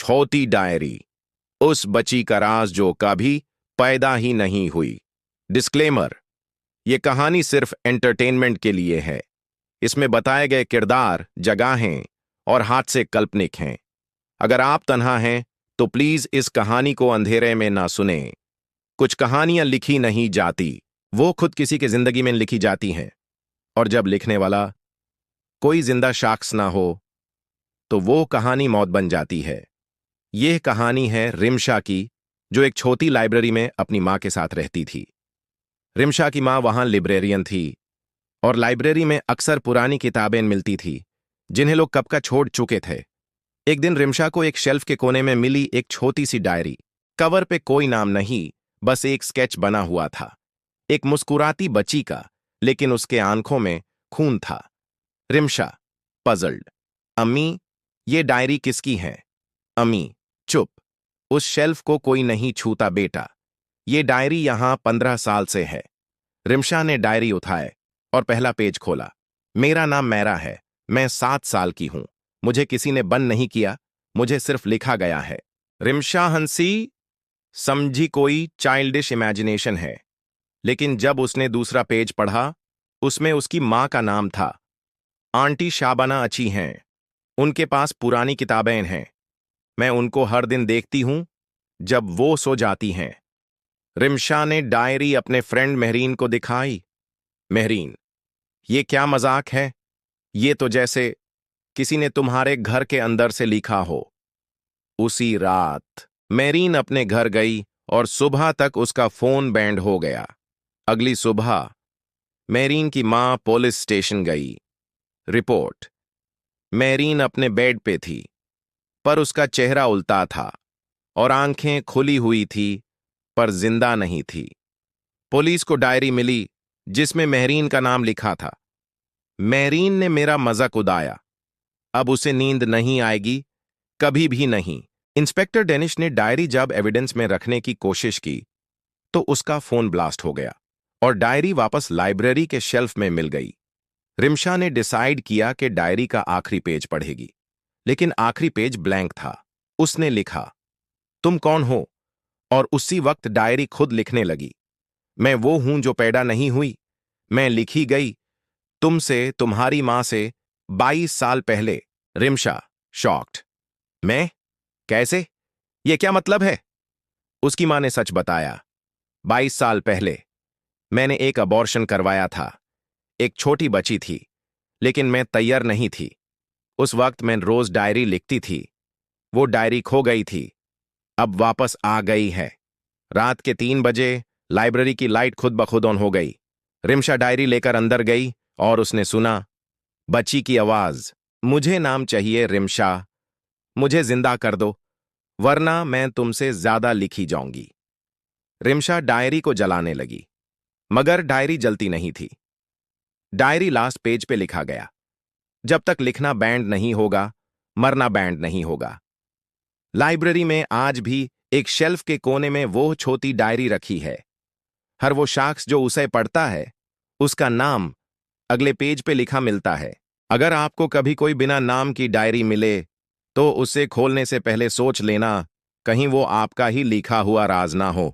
छोटी डायरी, उस बच्ची का राज जो कभी पैदा ही नहीं हुई। डिस्क्लेमर, ये कहानी सिर्फ एंटरटेनमेंट के लिए है। इसमें बताए गए किरदार, जगहें और हादसे काल्पनिक हैं। अगर आप तन्हा हैं तो प्लीज इस कहानी को अंधेरे में ना सुनें। कुछ कहानियां लिखी नहीं जाती, वो खुद किसी की जिंदगी में लिखी जाती हैं, और जब लिखने वाला कोई जिंदा शख्स ना हो तो वो कहानी मौत बन जाती है। यह कहानी है रिमशा की, जो एक छोटी लाइब्रेरी में अपनी मां के साथ रहती थी। रिमशा की मां वहां लाइब्रेरियन थी और लाइब्रेरी में अक्सर पुरानी किताबें मिलती थी जिन्हें लोग कब का छोड़ चुके थे। एक दिन रिमशा को एक शेल्फ के कोने में मिली एक छोटी सी डायरी। कवर पे कोई नाम नहीं, बस एक स्केच बना हुआ था, एक मुस्कुराती बच्ची का, लेकिन उसके आंखों में खून था। रिमशा पजल्ड, अम्मी, ये डायरी किसकी है? अम्मी, चुप, उस शेल्फ को कोई नहीं छूता बेटा, ये डायरी यहां 15 साल से है। रिमशा ने डायरी उठाए और पहला पेज खोला। मेरा नाम मैरा है, मैं 7 साल की हूं, मुझे किसी ने बंद नहीं किया, मुझे सिर्फ लिखा गया है। रिमशा हंसी, समझी कोई चाइल्डिश इमेजिनेशन है। लेकिन जब उसने दूसरा पेज पढ़ा, उसमें उसकी मां का नाम था। आंटी शाबाना अच्छी हैं, उनके पास पुरानी किताबें हैं, मैं उनको हर दिन देखती हूं जब वो सो जाती हैं। रिमशा ने डायरी अपने फ्रेंड मेहरीन को दिखाई। मेहरीन, ये क्या मजाक है? ये तो जैसे किसी ने तुम्हारे घर के अंदर से लिखा हो। उसी रात मेहरीन अपने घर गई और सुबह तक उसका फोन बैंड हो गया। अगली सुबह मेहरीन की मां पुलिस स्टेशन गई। रिपोर्ट, मेहरीन अपने बेड पे थी, पर उसका चेहरा उल्टा था और आंखें खुली हुई थी, पर जिंदा नहीं थी। पुलिस को डायरी मिली जिसमें मेहरीन का नाम लिखा था। मेहरीन ने मेरा मजाक उड़ाया, अब उसे नींद नहीं आएगी, कभी भी नहीं। इंस्पेक्टर डेनिश ने डायरी जब एविडेंस में रखने की कोशिश की तो उसका फोन ब्लास्ट हो गया और डायरी वापस लाइब्रेरी के शेल्फ में मिल गई। रिमशा ने डिसाइड किया कि डायरी का आखिरी पेज पढ़ेगी, लेकिन आखिरी पेज ब्लैंक था। उसने लिखा, तुम कौन हो? और उसी वक्त डायरी खुद लिखने लगी, मैं वो हूं जो पैदा नहीं हुई, मैं लिखी गई तुमसे, तुम्हारी मां से 22 साल पहले। रिमशा शॉक्ड, मैं? कैसे? ये क्या मतलब है? उसकी मां ने सच बताया, 22 साल पहले मैंने एक अबॉर्शन करवाया था। एक छोटी बच्ची थी, लेकिन मैं तैयार नहीं थी। उस वक्त मैं रोज डायरी लिखती थी, वो डायरी खो गई थी, अब वापस आ गई है। रात के 3 बजे लाइब्रेरी की लाइट खुद ब खुद ऑन हो गई। रिमशा डायरी लेकर अंदर गई और उसने सुना बच्ची की आवाज, मुझे नाम चाहिए रिमशा, मुझे जिंदा कर दो, वरना मैं तुमसे ज्यादा लिखी जाऊंगी। रिमशा डायरी को जलाने लगी, मगर डायरी जलती नहीं थी। डायरी लास्ट पेज पे लिखा गया, जब तक लिखना बैंड नहीं होगा, मरना बैंड नहीं होगा। लाइब्रेरी में आज भी एक शेल्फ के कोने में वो छोटी डायरी रखी है। हर वो शख्स जो उसे पढ़ता है, उसका नाम अगले पेज पे लिखा मिलता है। अगर आपको कभी कोई बिना नाम की डायरी मिले तो उसे खोलने से पहले सोच लेना, कहीं वो आपका ही लिखा हुआ राज ना हो।